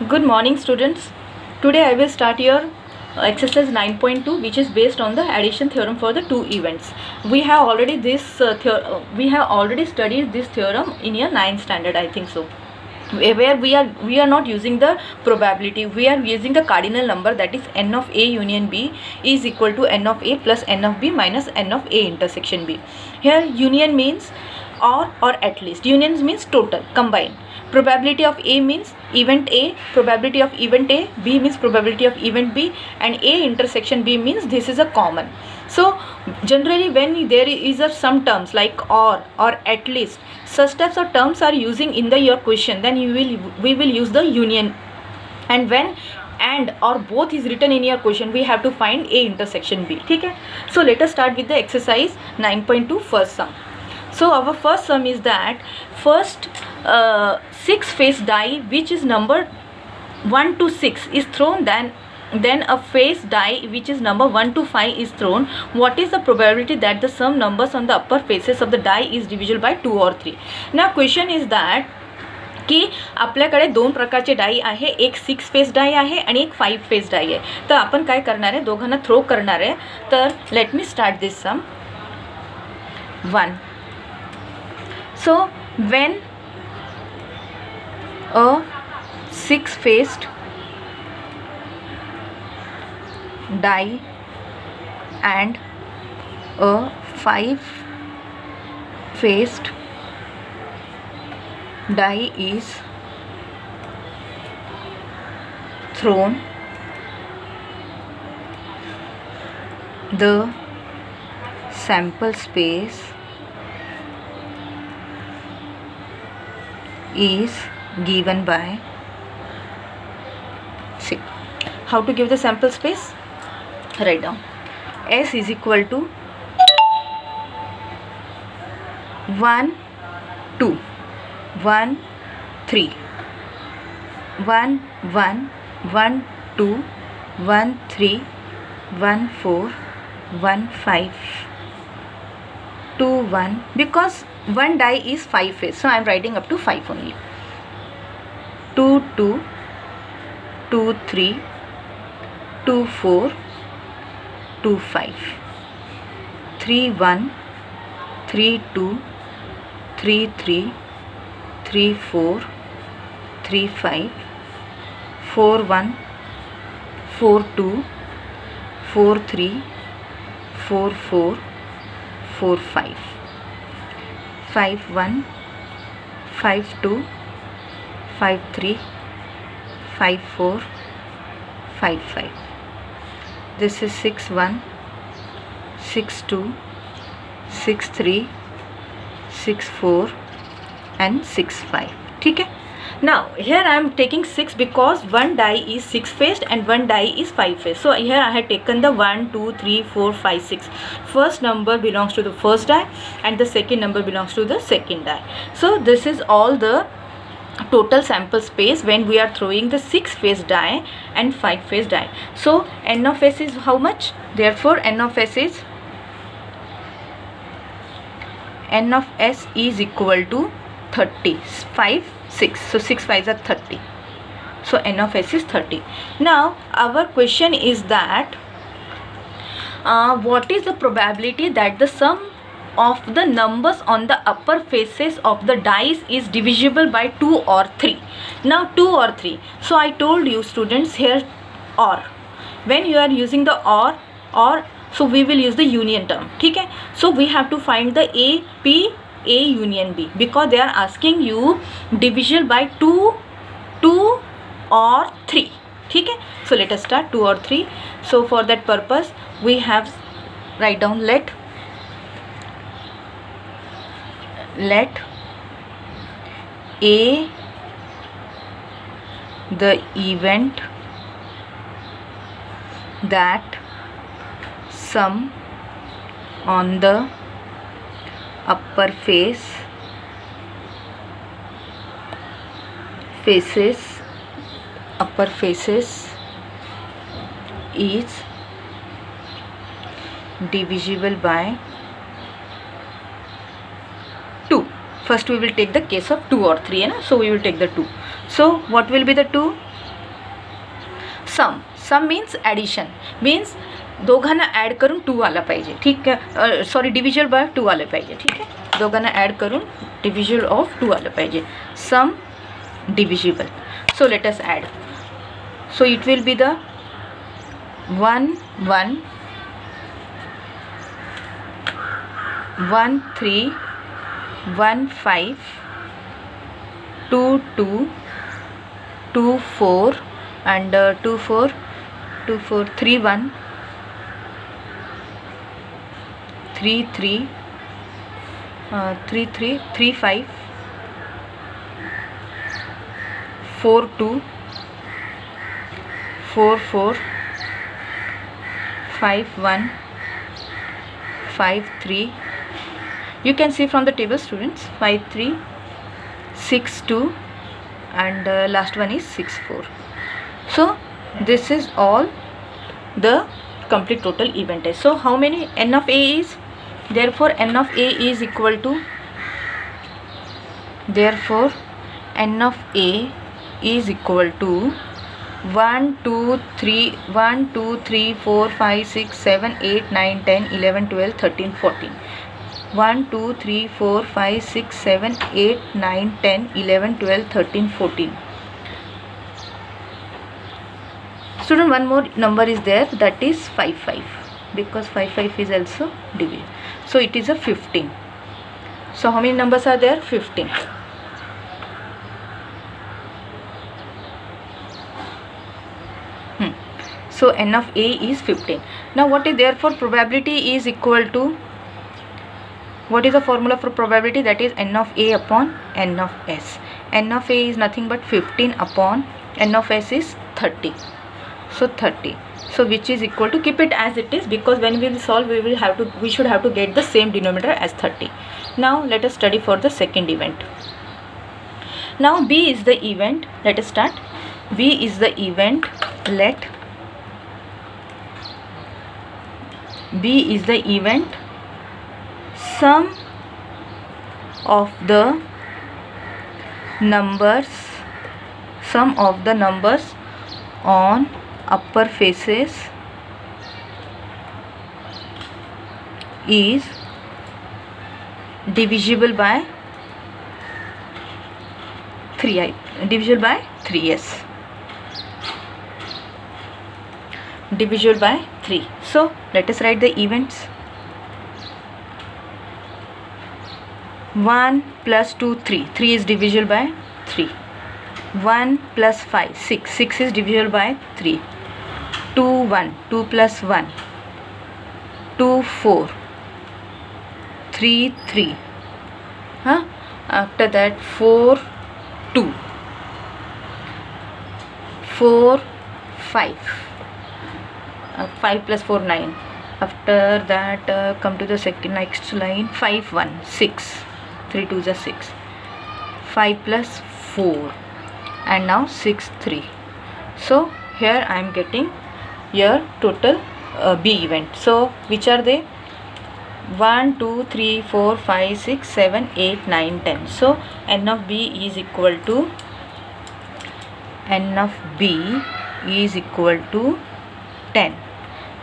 Good morning, students. Today I will start your exercise 9.2, which is based on the addition theorem for the two events. We have already studied this theorem in your 9th standard, I think so, where we are not using the probability, we are using the cardinal number, that is n of A union B is equal to n of A plus n of B minus n of A intersection B. Here union means or at least. Unions means total, combined. Probability of A means event A, probability of event A, B means probability of event B, and A intersection B means this is a common. So generally when there is some terms like or at least, such types of terms are using in your question, then we will use the union. And when and or both is written in your question, we have to find A intersection B. Okay? So let us start with the exercise 9.2 first sum. So our first sum is that first 6 face die which is number 1 to 6 is thrown, then a face die which is number 1 to 5 is thrown. What is the probability that the sum numbers on the upper faces of the die is divisible by 2 or 3? Now question is that की आपल्याकडे दोन प्रकारचे die आहे, एक 6 face die आहे आणि एक 5 face die आहे. तर आपण काय करणार आहे, दोघांना थ्रो करणार आहे. तर let me start this sum 1. So when a 6-faced die and a 5-faced die is thrown, the sample space is given by, see how to give the sample space, write down S is equal to 1 2 1 3 1 1 1 2 1 3 1 4 1 5 2 1, because one die is 5 face, so I am writing up to 5 only. 2 2 2 3 2 4 2 5 3 1 3 2 3 3 3 4 3 5 4 1 4 2 4 3 4 4 4 5 5 1 5 2 5 3 5 4 5 5. This is 6 1 6 2 6 3 6 4 and 6 5. ठीक है. Now here I am taking 6 because one die is 6 faced and one die is 5 faced. So here I have taken the 1 2 3 4 5 6. First number belongs to the first die and the second number belongs to the second die. So this is all the total sample space when we are throwing the 6 face die and 5 face die. So n of s is how much? Therefore n of s is equal to 30. 5 6, so 6 5s are 30, so n of s is 30. Now our question is that what is the probability that the sum of the numbers on the upper faces of the dice is divisible by 2 or 3. Now 2 or 3, so I told you students here or, when you are using the or, so we will use the union term. ठीक है. So we have to find the A union B, because they are asking you divisible by 2 or 3. ठीक है. So let us start 2 or 3. So for that purpose we have write down let A the event that sum on the upper faces is divisible by 2. First we will take the case of 2 or 3, so we will take the 2. So what will be the 2? Sum means addition, means दोघांना add करून 2 आला पाहिजे, ठीक आहे. Sorry, डिव्हिजल bye 2 आलं पाहिजे, ठीक आहे. दोघांना ॲड करून डिव्हिजल ऑफ 2 आलं पाहिजे. Sum divisible. So let us add. So it will be the 1 1 1 3 1 5 2 2 2 4 and 2 4 2 4 3 1 3 3 3 3 3 5 4 2 4 4 5 1 5 3. You can see from the table, students, 5 3 6 2 and last one is 6 4. So this is all the complete total event test. So how many n of a is? Therefore n of a is equal to, therefore n of a is equal to 1 2 3 1 2 3 4 5 6 7 8 9 10 11 12 13 14. 1 2 3 4 5 6 7 8 9 10 11 12 13 14. Student, one more number is there, that is 5 5, because 5 5 is also divisible. So it is a 15. So how many numbers are there? 15. So n of a is 15. Now what is, therefore probability is equal to, what is the formula for probability? That is n of a upon n of s. N of a is nothing but 15 upon n of s is 30. So 30. So which is equal to, keep it as it is, because when we will solve we should have to get the same denominator as 30. Now let us study for the second event. Now b is the event. Let us start. B is the event. Let B is the event. Sum of the numbers on upper faces is divisible by 3. Divisible by 3. Yes, divisible by 3. So let us write the events. 1 plus 2 3. 3 is divisible by 3. 1 plus 5 6. 6 is divisible by 3. 2 1. 2 plus 1 2 4. 3 3. After that 4 2. 4 5. 5 plus 4 9. After that come to the next line. 5 1 6. 3 2 is 6. 5 plus 4 and now 6 3. So here I am getting your total b event. So which are they? 1 2 3 4 5 6 7 8 9 10. So n of b is equal to, n of b is equal to 10.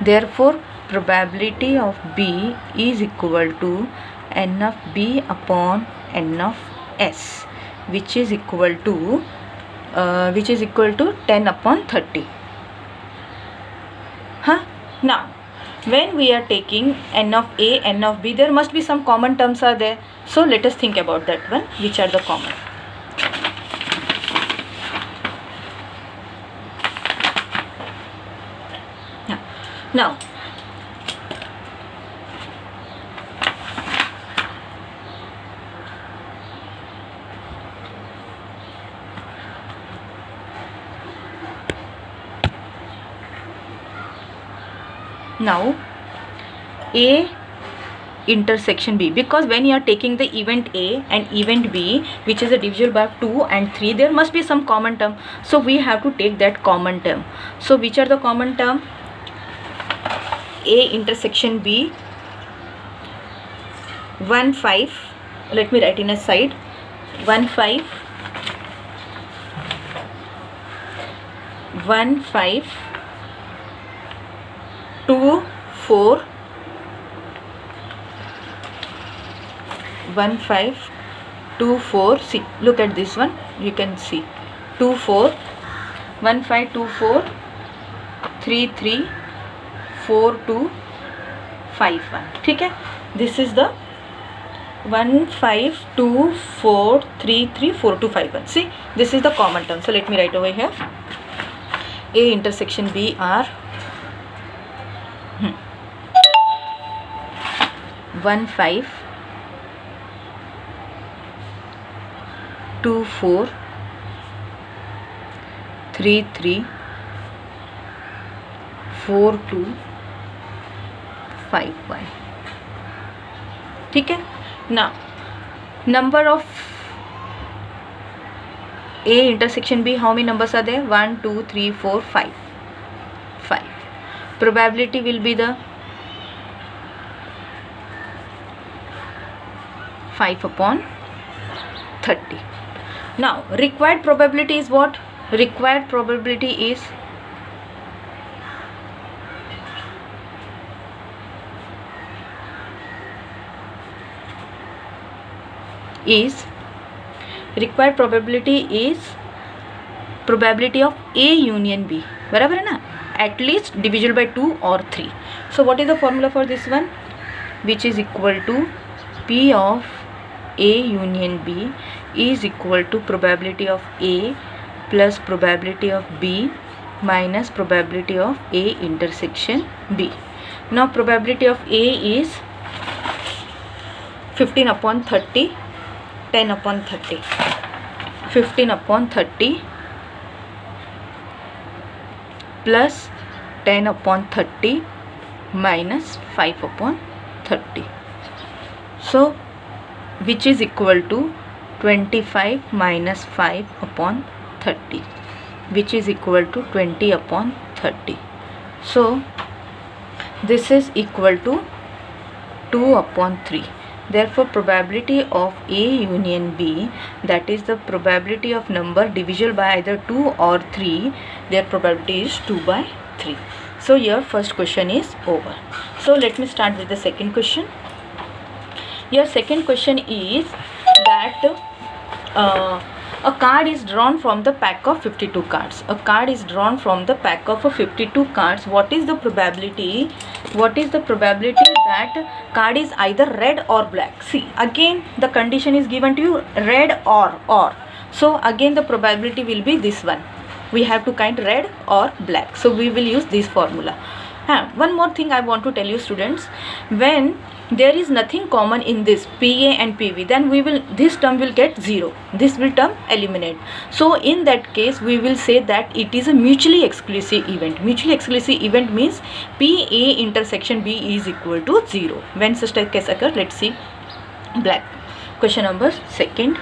Therefore probability of b is equal to n of b upon n of s, which is equal to 10 upon 30. Now when we are taking n of a, n of b, there must be some common terms are there. So let us think about that one. Which are the common? Now A intersection B, because when you are taking the event A and event B, which is a divisible by 2 and 3, there must be some common term. So we have to take that common term. So which are the common term? A intersection B, 1 5. Let me write in a side. 1 5 1 5 2 4 1 5 2 4. See, look at this one, you can see 2 4 1 5 2 4 3 3 4 2 5 1. ठीक है, this is the 1 5 2 4 3 3 4 2 5 1. See, this is the common term. So let me write over here. A intersection B are 1 5 2 4 3 3 4 2 5 1. ठीक है. Now, number of A intersection B, how many numbers are there? 1 2 3 4 5 5. Probability will be the 5 upon 30. Now, required probability is what? Required probability is required probability is probability of A union B. बराबर है ना? At least divisible by 2 or 3. So what is the formula for this one? Which is equal to P of A union B is equal to probability of A plus probability of B minus probability of A intersection B. Now probability of A is 15 upon 30, 10 upon 30. 15 upon 30 plus 10 upon 30 minus 5 upon 30. So which is equal to 25 minus 5 upon 30, which is equal to 20 upon 30. So this is equal to 2 upon 3. Therefore probability of A union B, that is the probability of number divisible by either 2 or 3, their probability is 2 by 3. So your first question is over. So let me start with the second question. Your second question is that a card is drawn from the pack of 52 cards. A card is drawn from the pack of 52 cards. What is the probability? What is the probability that card is either red or black? See, again the condition is given to you, red or. So again the probability will be this one. We have to kind red or black. So we will use this formula. One more thing I want to tell you students, when there is nothing common in this PA and PV, then this term will get 0, this will term eliminate. So in that case we will say that it is a mutually exclusive event. Mutually exclusive event means PA intersection B is equal to 0. When such a case occurs, let's see. Black. Question number second.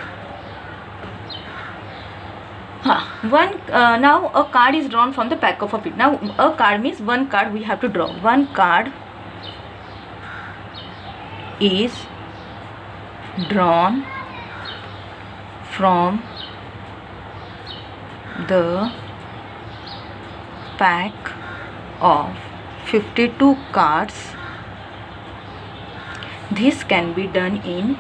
Now a card is drawn from the pack of a pit. Now a card means one card we have to draw. One card is drawn from the pack of 52 cards. This can be done in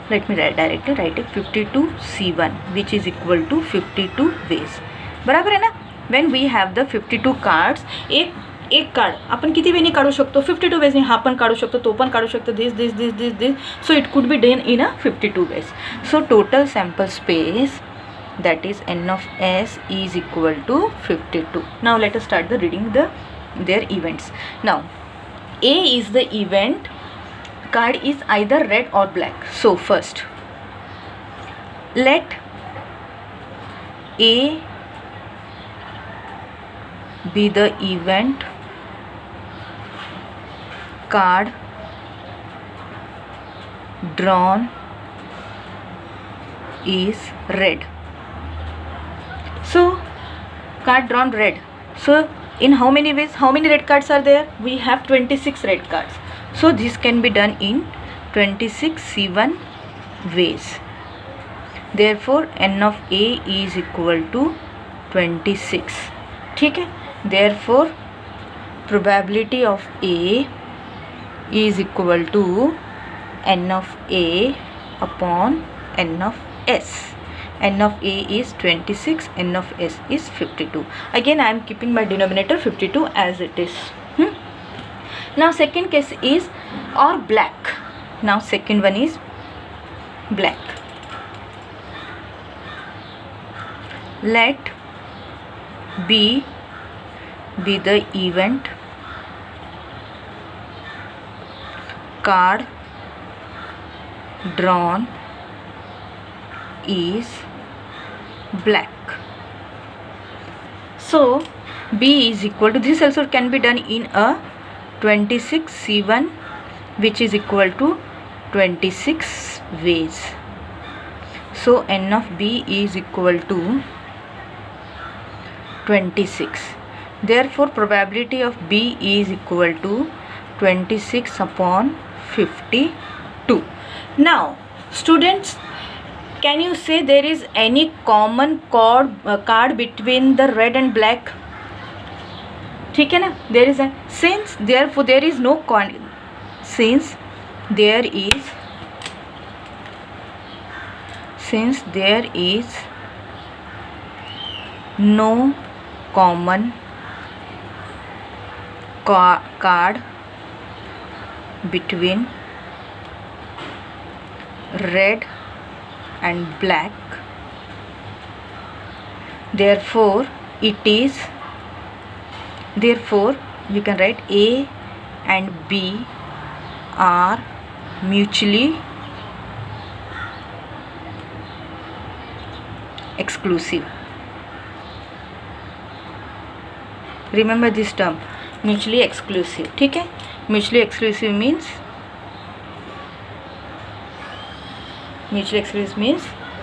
let me directly write it 52C1, which is equal to 52 ways. बराबर है ना? When we have the 52 cards, एक card आपण किती वेळी काढू शकतो? 52 veg. हा पण काढू शकतो, तो पण काढू शकतो, this. So it could be done in a 52 ways. So total sample space, that is n of s, is equal to 52. Now let us start the reading their events. Now A is the event. Card is either red or black. So first let A be the event. Card drawn is red. So card drawn red. So in how many ways? How many red cards are there? We have 26 red cards. So this can be done in 26 C1 ways. Therefore n of A is equal to 26. ठीक है. Therefore probability of A is equal to n of A upon n of S. N of A is 26, n of S is 52. Again I am keeping my denominator 52 as it is. Now second case is or black. Now second one is black. Let B be the event card drawn is black. So B is equal to, this also can be done in a 26C1 which is equal to 26 ways. So n of B is equal to 26. Therefore probability of B is equal to 26 upon 52. Now students, can you say there is any common card between the red and black? ठीक है ना, there is a, since therefore there is no since there is no common card between red and black, therefore you can write A and B are mutually exclusive. Remember this term, mutually exclusive. ठीक है, mutually exclusive means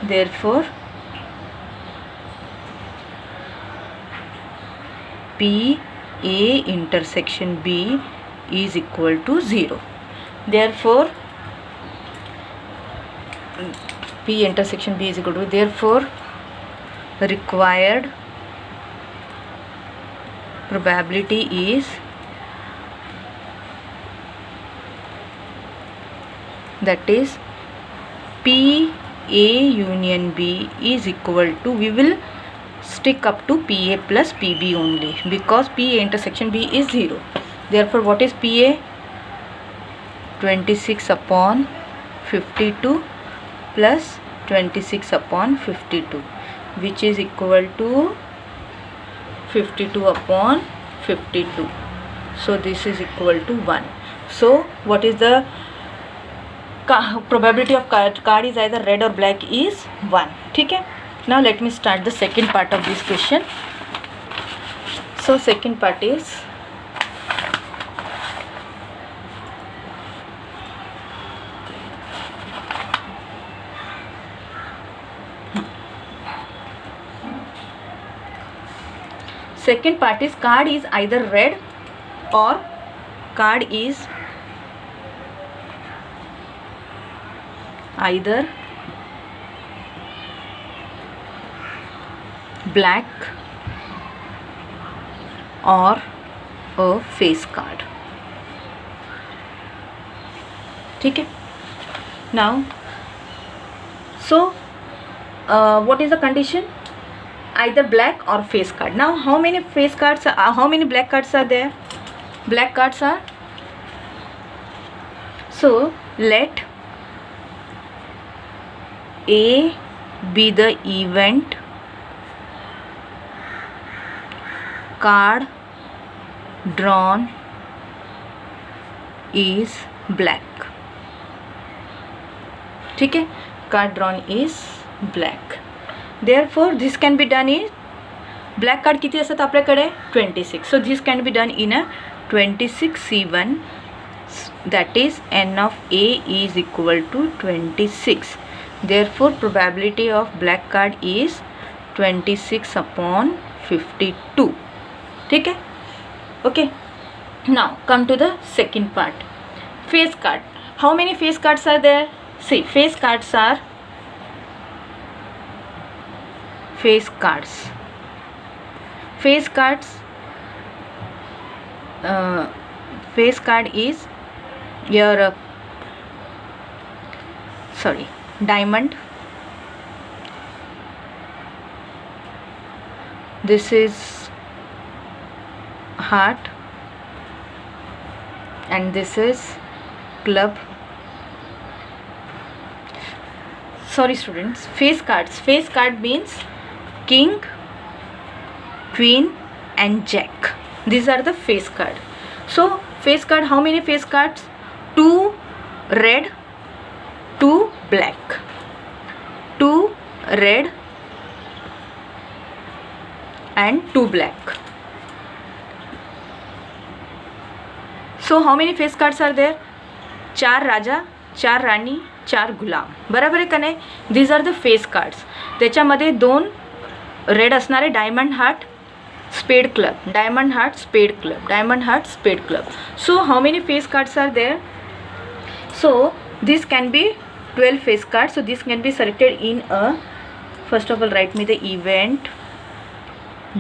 therefore P A intersection B is equal to 0. Therefore P intersection B is equal to, therefore required probability is that is P A union B is equal to, we will stick up to PA plus PB only because PA intersection B is 0. Therefore what is PA? 26 upon 52 plus 26 upon 52 which is equal to 52 upon 52. So this is equal to 1. So what is the probability of card is either red or black is 1. ठीक है. Now let me start the second part of this question. So second part is card is either red or card is either black or a face card. ठीक है. Now so what is the condition? Either black or face card. Now how many face cards are, how many black cards are there? Black cards are, so let A be the event card drawn is black. ठीक है, card drawn is black. Therefore this can be done in black card किती असतात आपल्याकडे 26. So this can be done in a 26C1, that is n of A is equal to 26. Therefore probability of black card is 26 upon 52. ठीक है. Okay. Now come to the second part. Face card. How many face cards are there? See, face cards are face cards, face card is your diamond. This is heart, and this is club. Sorry students, face cards. Face card means king, queen and jack. These are the face card. So face card, how many face cards? 2 red, 2 black. 2 red and 2 black. So how many face cards are there? 4 राजा, 4 राणी, 4 गुलाम. बरोबर आहे का नाही? These are the face cards. त्याच्यामध्ये 2 red असणारे diamond heart, spade club, diamond heart, spade club, diamond heart, spade club. So how many face cards are there? So this can be 12 face cards. So this can be selected in a, first of all write me the event.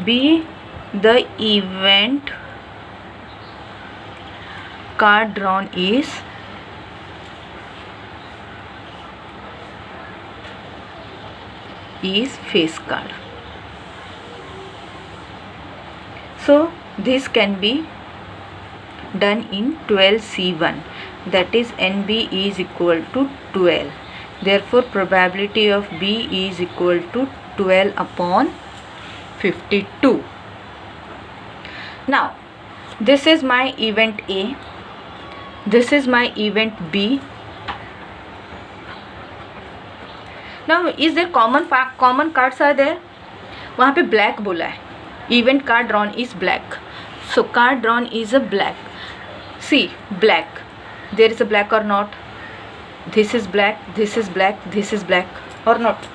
B, the event card drawn is face card. So this can be done in 12C1, that is NB is equal to 12. Therefore probability of B is equal to 12 upon 52. Now this is my event A, this is my event B. Now is there common cards are there? वहाँ पे black बोला है. Event card drawn is black. So card drawn is a black. See, black. There is a black or not? This is black, this is black, this is black or not?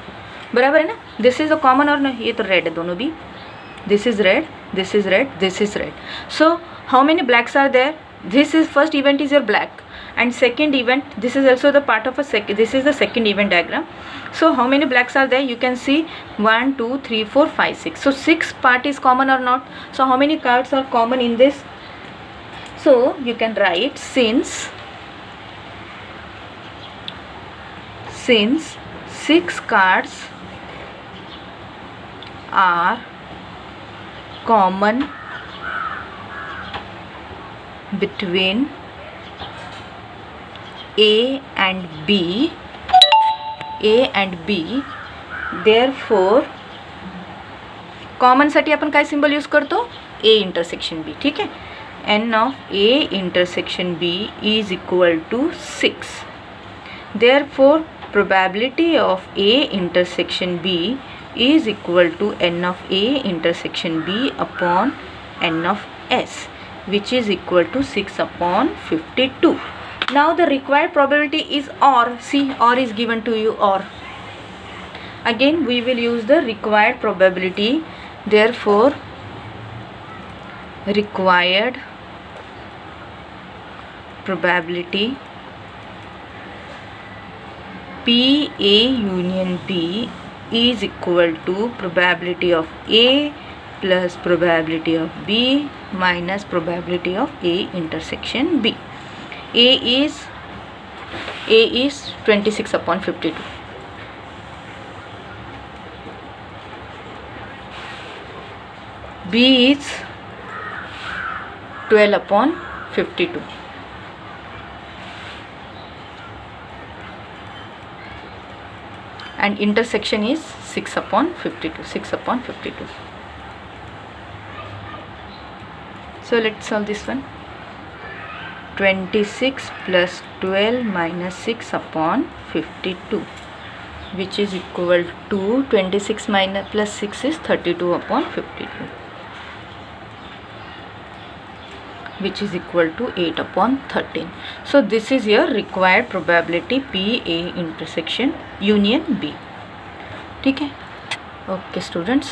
बराबर है ना? This is a common or no? ये तो red है दोनों भी. This is red, this is red, this is red. So how many blacks are there? This is first event is your black, and second event, this is also the part of a second, this is the second event diagram. So how many blacks are there? You can see 1 2 3 4 5 6. So 6 part is common or not? So how many cards are common in this? So you can write since 6 cards are common between A and B, therefore common साठी आपण काय symbol use करतो? A intersection B. ठीक आहे. N of A intersection B is equal to 6. Therefore probability of A intersection B is equal to N of A intersection B upon N of S, which is equal to 6 upon 52. Now the required probability is OR. See, OR is given to you, OR. Again we will use the required probability. Therefore required probability PA union B is equal to probability of A plus probability of B minus probability of A intersection B. A is 26 upon 52. B is 12 upon 52. And intersection is 6 upon 52. 6 upon 52. So let's solve this one. 26 plus 12 minus 6 upon 52, which is equal to 26 minus plus 6 is 32 upon 52, which is equal to 8 upon 13. So this is your required probability PA intersection union B. ठीक है? Okay students.